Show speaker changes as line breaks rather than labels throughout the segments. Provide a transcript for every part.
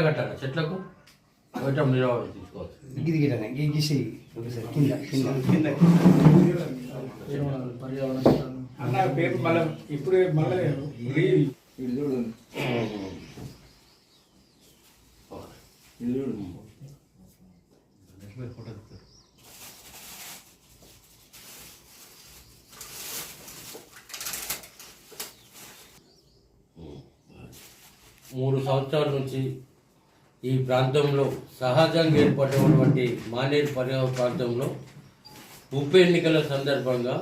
కట్టాలి చెట్లకు ఒకటం నిలబడి తీసుకోవచ్చు.
గిది గిటనే గీసి ఒకసారి కింద కింద కింద
అన్న పేపర్ మళ్ళీ ఇప్పుడు మళ్ళీ ఇది చూడండి
ఫోటో 3 సంవత్సరాల నుంచి ఈ ప్రాంతంలో సహజంగా ఏర్పడినటువంటి మానేరు పరివాహక ప్రాంతంలో ఉప ఎన్నికల సందర్భంగా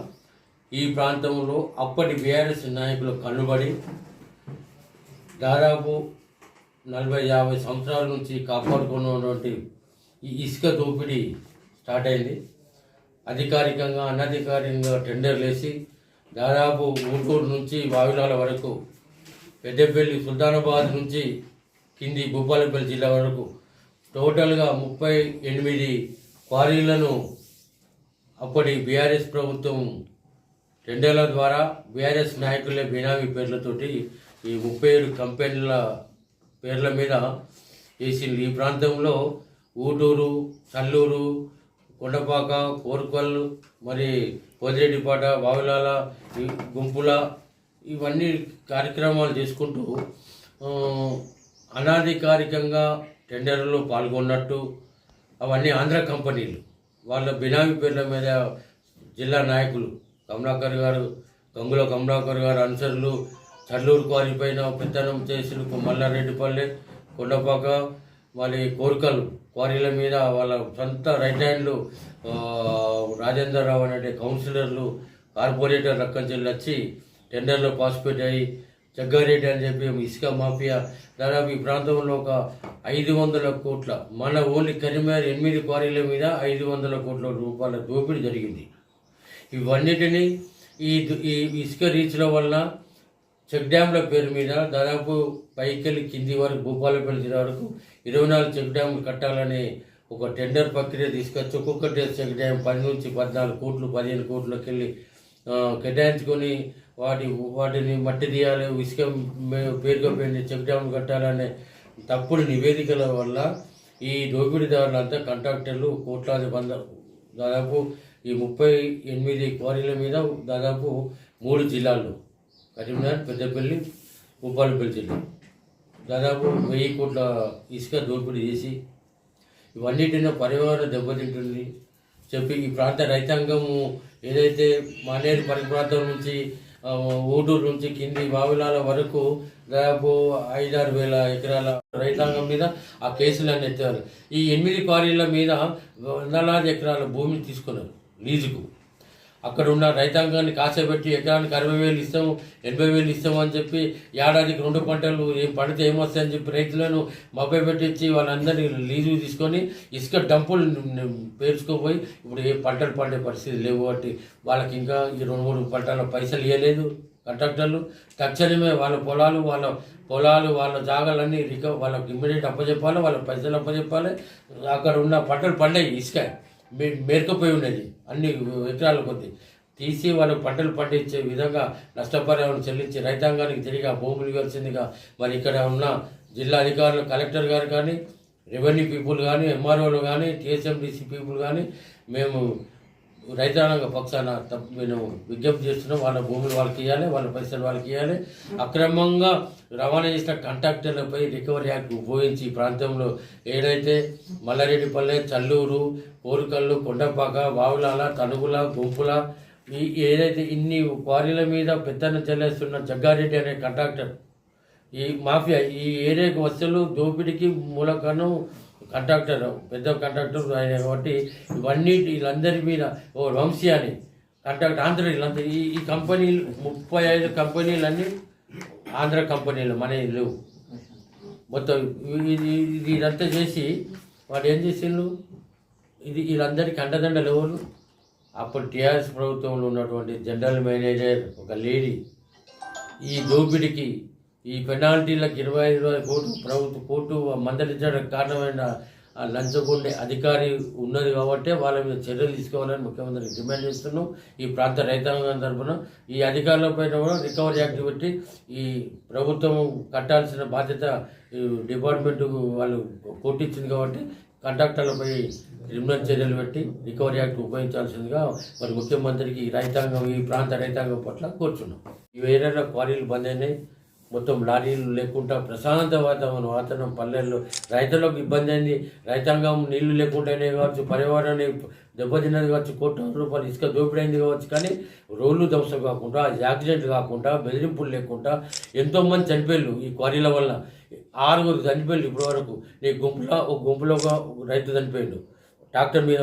ఈ ప్రాంతంలో అప్పటి బీఆర్ఎస్ నాయకులు కన్నుబడి దాదాపు 40-50 సంవత్సరాల నుంచి కాపాడుకున్నటువంటి ఈ ఇసుక దోపిడీ స్టార్ట్ అయింది. అధికారికంగా అనధికారికంగా టెండర్లు వేసి దాదాపు ఊటూరు నుంచి వావిలాల వరకు, పెద్దపల్లి సుల్తానాబాద్ నుంచి కింది భూపాలపల్లి జిల్లా వరకు టోటల్గా 38 క్వారీలను అప్పటి బీఆర్ఎస్ ప్రభుత్వం టెండర్ల ద్వారా బీఆర్ఎస్ నాయకులే బినామీ పేర్లతోటి ఈ 37 కంపెనీల పేర్ల మీద వేసింది. ఈ ప్రాంతంలో ఊటూరు, చల్లూరు, కొండపాక, కోరుకొల్లు, మరి పోదిరెడ్డిపాట, వావిలాల, గుంపుల ఇవన్నీ కార్యక్రమాలు చేసుకుంటూ అనాధికారికంగా టెండర్లో పాల్గొన్నట్టు అవన్నీ ఆంధ్ర కంపెనీలు వాళ్ళ బినామీ పేర్ల మీద జిల్లా నాయకులు కమలాకర్ గారు, గంగుల కమలాకర్ గారు అనుచరులు చల్లూరు క్వారీ పైన పెత్తనం చేసిన మల్లారెడ్డిపల్లె, కొండపాక, మరి కోరికలు క్వారీల మీద వాళ్ళ సొంత రైట్ హ్యాండ్లు రాజేందర్ రావు అనే కౌన్సిలర్లు, కార్పొరేటర్ రక్కంచెల్లి వచ్చి టెండర్లో పార్టిసిపేట్ అయ్యి జగ్గారెడ్డి అని చెప్పి ఇసుక మాఫియా దాదాపు ఈ ప్రాంతంలో ఒక 500 కోట్ల, మన ఓన్లీ కరీంనగర్ 8 క్వారీల మీద 500 కోట్ల రూపాయల దోపిడీ జరిగింది. ఇవన్నిటినీ ఈ ఇసుక రీచ్ల వల్ల చెక్ డ్యాంల పేరు మీద దాదాపు పైకెళ్ళి కింది వరకు భూపాలపల్లి జిల్లా వరకు 24 చెక్ డ్యాంలు కట్టాలని ఒక టెండర్ ప్రక్రియ తీసుకొచ్చి ఒక్కొక్కటి చెక్ డ్యామ్ 10 నుంచి 14 కోట్లు 15 కోట్లకి వెళ్ళి కేటాయించుకొని వాటిని మట్టి తీయాలి, ఇసుక పేరుగా పోయింది చెక్ డ్యామ్ కట్టాలనే తప్పుడు నివేదికల వల్ల ఈ దోపిడీదారులంతా కాంట్రాక్టర్లు కోట్లాది దాదాపు ఈ 38 క్వారీల మీద దాదాపు 3 జిల్లాల్లో కరీంనగర్, పెద్దపల్లి, భూపాలపల్లి జిల్లా దాదాపు 1000 కోట్ల ఇసుక దోపిడీ చేసి ఇవన్నిటిని పర్యావరణం దెబ్బతింటుంది చెప్పి ఈ ప్రాంత రైతాంగము ఏదైతే మానేరు పరిప్రాంతం నుంచి ఊటూరు నుంచి కింది వావిలాల వరకు దాదాపు 5-6 వేల ఎకరాల రైతాంగం మీద ఆ కేసులన్నీ ఎత్తారు. ఈ 8 క్వారీల మీద వందలాది ఎకరాల భూమిని తీసుకున్నారు లీజుకు. అక్కడ ఉన్న రైతాంగాన్ని కాసేపెట్టి ఎకరానికి 60,000 ఇస్తాము, 80,000 ఇస్తాము అని చెప్పి ఏడాదికి 2 పంటలు పండితే ఏమొస్తాయని చెప్పి రైతులను మభ్య పెట్టించి వాళ్ళందరినీ లీజు తీసుకొని ఇసుక డంపులు పేర్చుకోపోయి ఇప్పుడు ఏ పంటలు పండే పరిస్థితి లేవు. కాబట్టి వాళ్ళకి ఇంకా ఈ 2-3 పంటల పైసలు ఇవ్వలేదు కాంట్రాక్టర్లు. తక్షణమే వాళ్ళ పొలాలు వాళ్ళ జాగాలన్నీ వాళ్ళకి ఇమ్మీడియట్ అప్పచెప్పాలి, వాళ్ళ పైసలు అప్పచెప్పాలి. అక్కడ ఉన్న పంటలు పండాయి, ఇసుక మేరకపోయి ఉన్నది అన్ని ఎకరాల కొద్ది తీసి వాళ్ళకు పంటలు పండించే విధంగా నష్టపరిహారం చెల్లించి రైతాంగానికి తిరిగి భూములు ఇవ్వాల్సిందిగా మరి ఇక్కడ ఉన్న జిల్లా అధికారులు, కలెక్టర్ గారు కానీ, రెవెన్యూ పీపుల్ కానీ, ఎంఆర్ఓలు కానీ, టీఎస్ఎండిసి పీపుల్ కానీ మేము రైతాంగ పక్షాన మేము విజ్ఞప్తి చేస్తున్నాం. వాళ్ళ భూములు వాళ్ళకి ఇవ్వాలి, వాళ్ళ పైసలు వాళ్ళకి ఇవ్వాలి. అక్రమంగా రవాణా చేసిన కాంట్రాక్టర్లపై రికవరీ యాక్ట్ ఉపయోగించి ఈ ప్రాంతంలో ఏదైతే మల్లారెడ్డిపల్లె, చల్లూరు, కోరుకల్లు, కొండపాక, వావులాల, తనుగుల, గుంపుల ఏదైతే ఇన్ని క్వారీల మీద పెత్తనం చెల్లిస్తున్న జగ్గారెడ్డి అనే కాంట్రాక్టర్ ఈ మాఫియా ఈ ఏరియాకి వస్తువులు దోపిడీకి మూల కారణం కాంట్రాక్టర్, పెద్ద కాంట్రాక్టర్ ఆయన. కాబట్టి ఇవన్నీ వీళ్ళందరి మీద ఓ వంశీ అని కాంట్రాక్టర్ ఆంధ్ర వీళ్ళంతా ఈ కంపెనీలు 35 కంపెనీలన్నీ ఆంధ్ర కంపెనీలు మన లేవు మొత్తం. ఇదంతా చేసి వాడు ఏం చేసిండ్రు, వీళ్ళందరికీ అండదండలు ఎవరు? అప్పుడు టీఆర్ఎస్ ప్రభుత్వంలో ఉన్నటువంటి జనరల్ మేనేజర్ ఒక లేడీ ఈ దోపిడీకి ఈ పెనాల్టీలకు 25 కోట్లు ప్రభుత్వ కోర్టు మందలించడానికి కారణమైన ఆ లంచగొండే అధికారి ఉన్నది కాబట్టి వాళ్ళ మీద చర్యలు తీసుకోవాలని ముఖ్యమంత్రికి డిమాండ్ చేస్తున్నాం. ఈ ప్రాంత రైతాంగం తరఫున ఈ అధికారుల పైన కూడా రికవరీ యాక్ట్ పెట్టి ఈ ప్రభుత్వం కట్టాల్సిన బాధ్యత ఈ డిపార్ట్మెంట్కు వాళ్ళు కొట్టించింది కాబట్టి కాంట్రాక్టర్లపై క్రిమినల్ చర్యలు పెట్టి రికవరీ యాక్ట్ ఉపయోగించాల్సిందిగా మరి ముఖ్యమంత్రికి ఈ ప్రాంత రైతాంగం పట్ల కోరుచున్నాం. ఈ ఏరియాలో క్వారీలు బంద్ అయినాయి, మొత్తం లారీలు లేకుండా ప్రశాంత వాతావరణం పల్లెల్లో రైతులకు ఇబ్బంది అయింది. రైతాంగం నీళ్లు లేకుండానే కావచ్చు, పర్యావరణాన్ని దెబ్బతిన్నది కావచ్చు, కోట్ల రూపాయలు ఇసుక దోపిడైంది కావచ్చు. కానీ రోడ్లు ధ్వంసం కాకుండా, యాక్సిడెంట్ కాకుండా, బెదిరింపులు లేకుండా ఎంతోమంది చనిపోయారు ఈ క్వారీల వల్ల. 6 చనిపోయారు ఇప్పటి వరకు. ఒక గుంపులో ఒక రైతు చనిపోయాడు, ట్రాక్టర్ మీద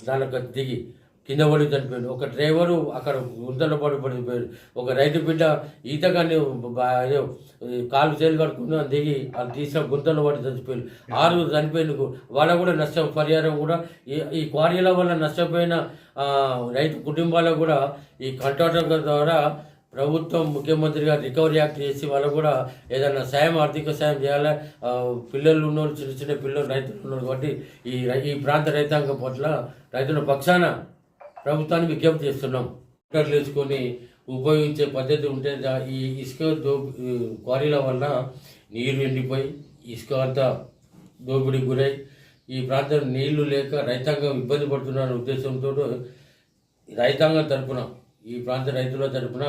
దానికి దిగి కింద పడి చనిపోయాడు. ఒక డ్రైవరు అక్కడ గుంతలో పడిపోయాడు. ఒక రైతు బిడ్డ ఈతగాన్ని కాలు చేలు కడుక్కుని దిగి వాళ్ళు తీసిన గుంతలో పడి చనిపోయాడు. 6 చనిపోయినందుకు వాళ్ళకు కూడా నష్టం పరిహారం కూడా ఈ క్వారీల వల్ల నష్టపోయిన రైతు కుటుంబాలకు కూడా ఈ కాంట్రాక్టర్ ద్వారా ప్రభుత్వం ముఖ్యమంత్రి గారు రికవరీ యాక్ట్ చేసి వాళ్ళకు కూడా ఏదైనా సాయం, ఆర్థిక సాయం చేయాలి. పిల్లలు ఉన్నోళ్ళు, చిన్న చిన్న పిల్లలు రైతులు ఉన్నారు కాబట్టి ఈ ప్రాంత రైతాంగం పట్ల రైతుల పక్షాన ప్రభుత్వాన్ని విజ్ఞప్తి చేస్తున్నాం. ట్రాక్టర్లు వేసుకొని ఉపయోగించే పద్ధతి ఉంటే ఈ ఇసుక క్వారీల వల్ల నీరు ఎండిపోయి ఇసుక అంతా దోపిడీకి గురై ఈ ప్రాంతం నీళ్లు లేక రైతాంగం ఇబ్బంది పడుతున్న ఉద్దేశంతో రైతాంగం తరపున, ఈ ప్రాంత రైతుల తరపున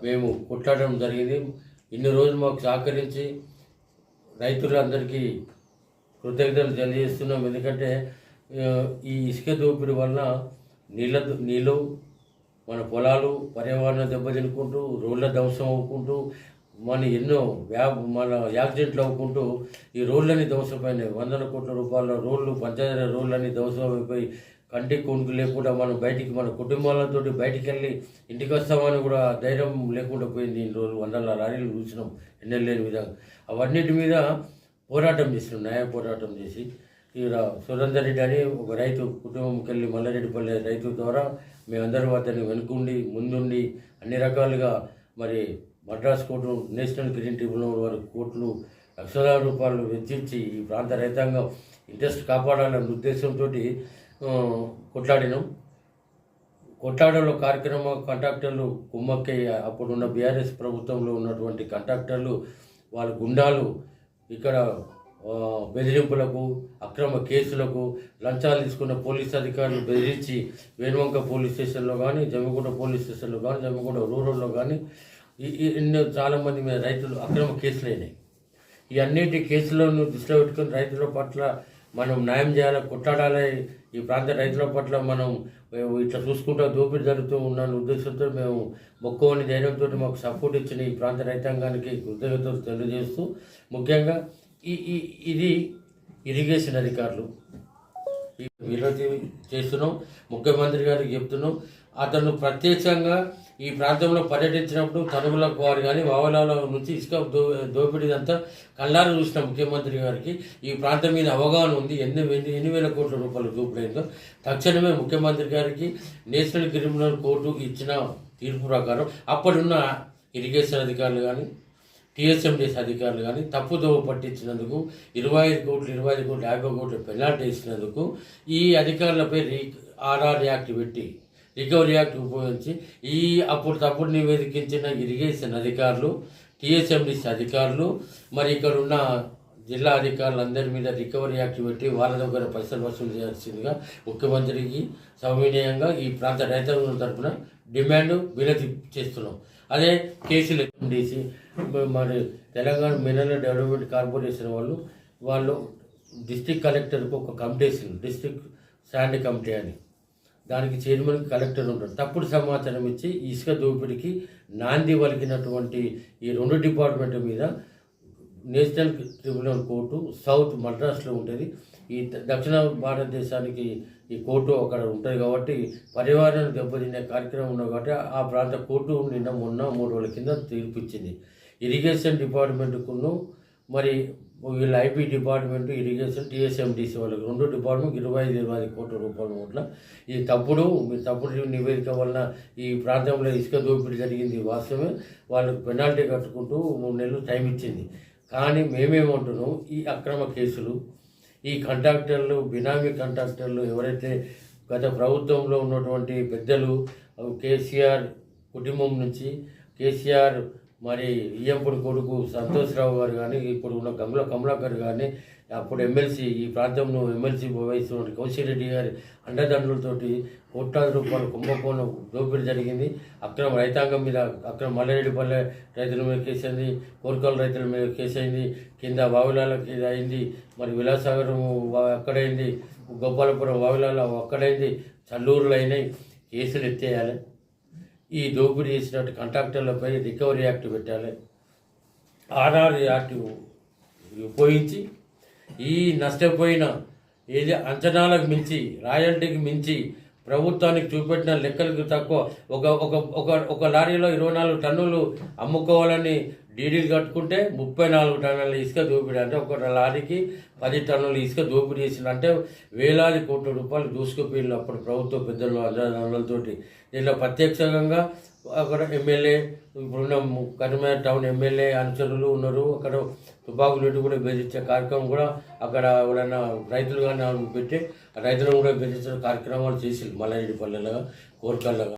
మేము కొట్లాడడం జరిగింది. ఇన్ని రోజులు మాకు సహకరించి రైతులందరికీ కృతజ్ఞతలు తెలియజేస్తున్నాం. ఎందుకంటే ఈ ఇసుక దోపిడీ వలన నీళ్ళు మన పొలాలు పర్యావరణం దెబ్బతినుకుంటూ, రోడ్ల ధ్వంసం అవ్వుకుంటూ, ఎన్నో యాక్సిడెంట్లు అవ్వుకుంటూ ఈ రోడ్లన్నీ ధ్వంసమైనాయి. 100 కోట్ల రూపాయల రోడ్లు, పంచాయతీ రోడ్లన్నీ ధ్వంసమైపోయి కంటి కొనుక్కు లేకుండా మనం మన కుటుంబాలతో బయటికి వెళ్ళి ఇంటికి వస్తామని కూడా ధైర్యం లేకుండా పోయింది. ఇన్ని రోజులు 100 లారీలు చూసినాం ఎన్నెలేని విధంగా. అవన్నిటి మీద పోరాటం చేసినాం, న్యాయ పోరాటం చేసి ఇక్కడ సురేందర్ రెడ్డి అని ఒక రైతు కుటుంబంకి వెళ్ళి మల్లారెడ్డిపల్లి రైతు ద్వారా మేమందరం అతన్ని వెనుకుండి ముందుండి అన్ని రకాలుగా మరి Madras court, national green tribunal వారి కోర్టులు లక్షల రూపాయలు వెచ్చించి ఈ ప్రాంత రైతాంగం ఇంట్రెస్ట్ కాపాడాలనే ఉద్దేశంతో కొట్లాడినాం. కొట్లాడలో కార్యక్రమ కాంట్రాక్టర్లు కుమ్మక్కై అప్పుడున్న బీఆర్ఎస్ ప్రభుత్వంలో ఉన్నటువంటి కాంట్రాక్టర్లు వాళ్ళ గుండాలు ఇక్కడ బెదిరింపులకు, అక్రమ కేసులకు, లంచాలు తీసుకున్న పోలీస్ అధికారులు బెదిరించి వేణువంక పోలీస్ స్టేషన్లో కానీ, జమ్మిగూడ పోలీస్ స్టేషన్లో కానీ, జమ్మిగూడ రూరల్లో కానీ ఎన్నో చాలామంది మీద రైతులు అక్రమ కేసులు అయినాయి. ఈ అన్నిటి కేసులను దృష్టిలో పెట్టుకుని రైతుల పట్ల మనం న్యాయం చేయాలి, కొట్లాడాలి. ఈ ప్రాంత రైతుల పట్ల మనం ఇట్లా చూసుకుంటూ దోపిడీ జరుగుతూ ఉన్న ఉద్దేశంతో మేము మొక్కువని ధైర్యంతో మాకు సపోర్ట్ ఇచ్చిన ఈ ప్రాంత రైతాంగానికి కృతజ్ఞతలు తెలియజేస్తూ, ముఖ్యంగా ఇది ఇరిగేషన్ అధికారులు విరోధి చేస్తున్నాం. ముఖ్యమంత్రి గారికి చెప్తున్నాం. అతను ప్రత్యక్షంగా ఈ ప్రాంతంలో పర్యటించినప్పుడు తనుగుల వారు కానీ వావలాల నుంచి ఇసుక దోపిడీ అంతా కళ్ళారు చూసిన ముఖ్యమంత్రి గారికి ఈ ప్రాంతం మీద అవగాహన ఉంది. ఎన్ని వేల కోట్ల రూపాయలు దోపిడైందో తక్షణమే ముఖ్యమంత్రి గారికి నేషనల్ క్రిమినల్ కోర్టు ఇచ్చిన తీర్పు ప్రకారం అప్పుడున్న ఇరిగేషన్ అధికారులు కానీ, టీఎస్ఎండిఎస్ అధికారులు కానీ తప్పుదోవ పట్టించినందుకు 25 కోట్లు 50 కోట్లు పెనాల్టీ ఇచ్చినందుకు ఈ అధికారులపై ఆర్ఆర్ యాక్ట్ పెట్టి రికవరీ యాక్ట్ ఉపయోగించి అప్పుడు తప్పుడు నివేదించిన ఇరిగేషన్ అధికారులు, టీఎస్ఎండిఎస్ అధికారులు, మరి ఇక్కడ ఉన్న జిల్లా అధికారులందరి మీద రికవరీ యాక్ట్ పెట్టి వాళ్ళ దగ్గర పైసలు వసూలు చేయాల్సిందిగా ముఖ్యమంత్రికి సవినయంగా ఈ ప్రాంత రైతాంగం తరఫున డిమాండ్ వినతి చేస్తున్నాం. అదే కేసులు డీసీ మరి తెలంగాణ మినరల్ డెవలప్మెంట్ కార్పొరేషన్ వాళ్ళు డిస్ట్రిక్ట్ కలెక్టర్కి ఒక కమిటీ వేసింది, డిస్ట్రిక్ట్ శాండ్ కమిటీ అని. దానికి చైర్మన్ కలెక్టర్ ఉంటారు. తప్పుడు సమాచారం ఇచ్చి ఇసుక దోపిడీకి నాంది పలికినటువంటి ఈ 2 డిపార్ట్మెంట్ మీద నేషనల్ ట్రిబ్యునల్ కోర్టు సౌత్ మద్రాస్లో ఉంటుంది. ఈ దక్షిణ భారతదేశానికి ఈ కోర్టు అక్కడ ఉంటుంది కాబట్టి పర్యావరణాన్ని దెబ్బతినే కార్యక్రమం ఉన్నది కాబట్టి ఆ ప్రాంత కోర్టు మొన్న 3 రోజుల కింద తీర్పు ఇచ్చింది. ఇరిగేషన్ డిపార్ట్మెంట్కును మరి వీళ్ళ ఐపీ డిపార్ట్మెంట్, ఇరిగేషన్, టీఎస్ఎండిసి వాళ్ళకి 2 డిపార్ట్మెంట్ 25 కోట్ల రూపాయల ఓట్ల ఈ తప్పుడు నివేదిక వలన ఈ ప్రాంతంలో ఇసుక దోపిడీ జరిగింది వాస్తవమే. వాళ్ళకు పెనాల్టీ కట్టుకుంటూ 3 నెలలు టైం ఇచ్చింది. కానీ మేమేమంటున్నాం, ఈ అక్రమ కేసులు, ఈ కాంట్రాక్టర్లు బినామీ కాంట్రాక్టర్లు ఎవరైతే గత ప్రభుత్వంలో ఉన్నటువంటి పెద్దలు కేసీఆర్ కుటుంబం నుంచి కేసీఆర్ మరి ఇయ్యంపుడు కొడుకు సంతోష్రావు గారు కానీ ఇప్పుడు ఉన్న గంగుల కమలాకర్ కానీ అప్పుడు ఎమ్మెల్సీ ఈ ప్రాంతంలో ఎమ్మెల్సీ వహిస్తున్న కౌశిరెడ్డి గారి అండదండలతోటి కోట్లాది రూపాయలు కుంభకోణం దోపిడీ జరిగింది. అక్రమ రైతాంగం మీద అక్రమ మల్లరెడ్డిపల్లె రైతుల మీద కేసు అయింది, కోరికల రైతుల మీద కేసు అయింది, కింద వావిలాలకి అయింది, మరి విలాసాగరం అక్కడైంది, గోపాలపురం వావిలాల అక్కడైంది, చల్లూరులో అయినాయి. కేసులు ఎత్తేయాలి. ఈ దోపిడీ చేసినట్టు కాంట్రాక్టర్లపై రికవరీ యాక్ట్ పెట్టాలి. ఆర్ఆర్ యాక్ట్ ఉపయోగించి ఈ నష్టపోయిన ఏది అంచనాలకు మించి రాయల్టీకి మించి ప్రభుత్వానికి చూపెట్టిన లెక్కలకు తక్కువ ఒక ఒక ఒక ఒక లారీలో 24 టన్నులు అమ్ముకోవాలని డీడీలు కట్టుకుంటే 34 టన్నుల ఇసుక దోపిడీ, అంటే ఒక లారీకి 10 టన్నుల ఇసుక దోపిడీ చేసిన, అంటే వేలాది కోట్ల రూపాయలు దూసుకుపోయిన అప్పుడు ప్రభుత్వ పెద్దలు అందరితోటి. దీంట్లో ప్రత్యక్షంగా అక్కడ ఎమ్మెల్యే ఇప్పుడున్న కరీంనగర్ టౌన్ ఎమ్మెల్యే అనుచరులు ఉన్నారు. అక్కడ తుపాకులు పెట్టి కూడా బెదిరించే కార్యక్రమం కూడా అక్కడ ఎవరైనా రైతులు కానీ పెట్టి రైతులను కూడా బెదిరించే కార్యక్రమాలు చేసి మల్లారెడ్డిపల్లెలుగా కోరికల్లాగా